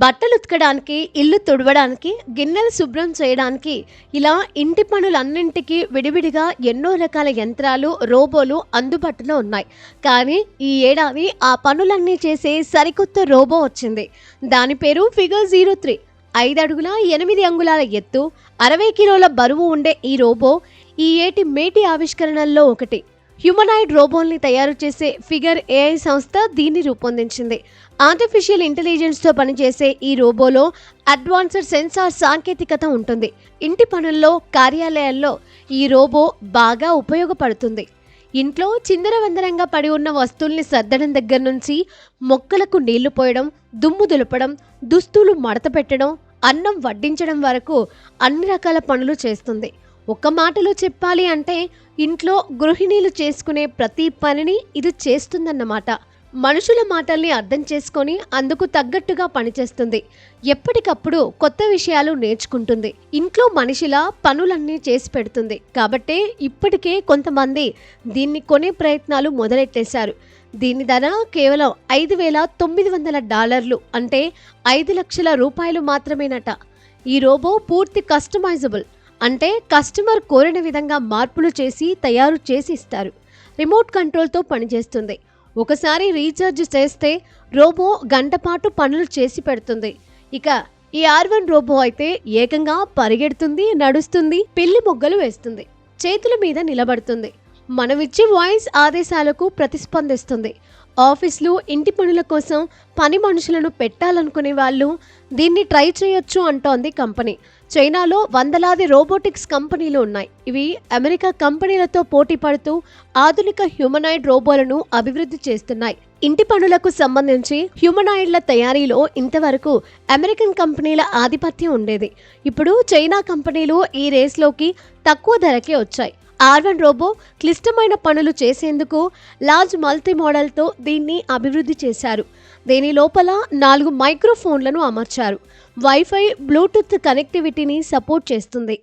బట్టలు ఉతకడానికి, ఇల్లు తుడవడానికి, గిన్నెలు శుభ్రం చేయడానికి ఇలా ఇంటి పనులన్నింటికి విడివిడిగా ఎన్నో రకాల యంత్రాలు, రోబోలు అందుబాటులో ఉన్నాయి. కానీ ఈ ఏడాది ఆ పనులన్నీ చేసే సరికొత్త రోబో వచ్చింది. దాని పేరు ఫిగర్ 03. 5 అడుగుల 8 అంగుళాల ఎత్తు, 60 కిలోల బరువు ఉండే ఈ రోబో ఈ ఏటి మేటి ఆవిష్కరణల్లో ఒకటి. హ్యూమనాయిడ్ రోబోల్ని తయారు చేసే ఫిగర్ ఏఐ సంస్థ దీన్ని రూపొందించింది. ఆర్టిఫిషియల్ ఇంటెలిజెన్స్తో పనిచేసే ఈ రోబోలో అడ్వాన్స్డ్ సెన్సార్ సాంకేతికత ఉంటుంది. ఇంటి పనుల్లో, కార్యాలయాల్లో ఈ రోబో బాగా ఉపయోగపడుతుంది. ఇంట్లో చిందరవందరంగా పడి ఉన్న వస్తువుల్ని సర్దడం దగ్గర నుంచి మొక్కలకు నీళ్లు పోయడం, దుమ్ము దులపడం, దుస్తులు మడత పెట్టడం, అన్నం వడ్డించడం వరకు అన్ని రకాల పనులు చేస్తుంది. ఒక్క మాటలో చెప్పాలి అంటే ఇంట్లో గృహిణీలు చేసుకునే ప్రతి పనిని ఇది చేస్తుందన్నమాట. మనుషుల మాటల్ని అర్థం చేసుకొని అందుకు తగ్గట్టుగా పనిచేస్తుంది. ఎప్పటికప్పుడు కొత్త విషయాలు నేర్చుకుంటుంది. ఇంట్లో మనిషిలా పనులన్నీ చేసి పెడుతుంది. కాబట్టే ఇప్పటికే కొంతమంది దీన్ని కొనే ప్రయత్నాలు మొదలెట్టేశారు. దీని ధర కేవలం $5,900 అంటే 5 లక్షల రూపాయలు మాత్రమేనట. ఈ రోబో పూర్తి కస్టమైజబుల్ అంటే కస్టమర్ కోరిన విధంగా మార్పులు చేసి తయారు చేసి ఇస్తారు. రిమోట్ కంట్రోల్తో పనిచేస్తుంది. ఒకసారి రీఛార్జ్ చేస్తే రోబో గంట పాటు పనులు చేసి పెడుతుంది. ఇక ఈ R1 రోబో అయితే ఏకంగా పరిగెడుతుంది, నడుస్తుంది, పిల్లి మొగ్గలు వేస్తుంది, చేతుల మీద నిలబడుతుంది, మనమిచ్చే వాయిస్ ఆదేశాలకు ప్రతిస్పందిస్తుంది. ఆఫీసులు, ఇంటి పనుల కోసం పని మనుషులను పెట్టాలనుకునే వాళ్ళు దీన్ని ట్రై చేయొచ్చు అంటోంది కంపెనీ. చైనాలో వందలాది రోబోటిక్స్ కంపెనీలు ఉన్నాయి. ఇవి అమెరికా కంపెనీలతో పోటీ పడుతూ ఆధునిక హ్యూమనాయిడ్ రోబోలను అభివృద్ధి చేస్తున్నాయి. ఇంటి పనులకు సంబంధించి హ్యూమనాయిడ్ల తయారీలో ఇంతవరకు అమెరికన్ కంపెనీల ఆధిపత్యం ఉండేది. ఇప్పుడు చైనా కంపెనీలు ఈ రేస్లోకి తక్కువ ధరకే వచ్చాయి. R1 రోబో క్లిష్టమైన పనులు చేసేందుకు లార్జ్ మల్టీ మోడల్తో దీన్ని అభివృద్ధి చేశారు. దీని లోపల 4 మైక్రోఫోన్లను అమర్చారు. వైఫై, బ్లూటూత్ కనెక్టివిటీని సపోర్ట్ చేస్తుంది.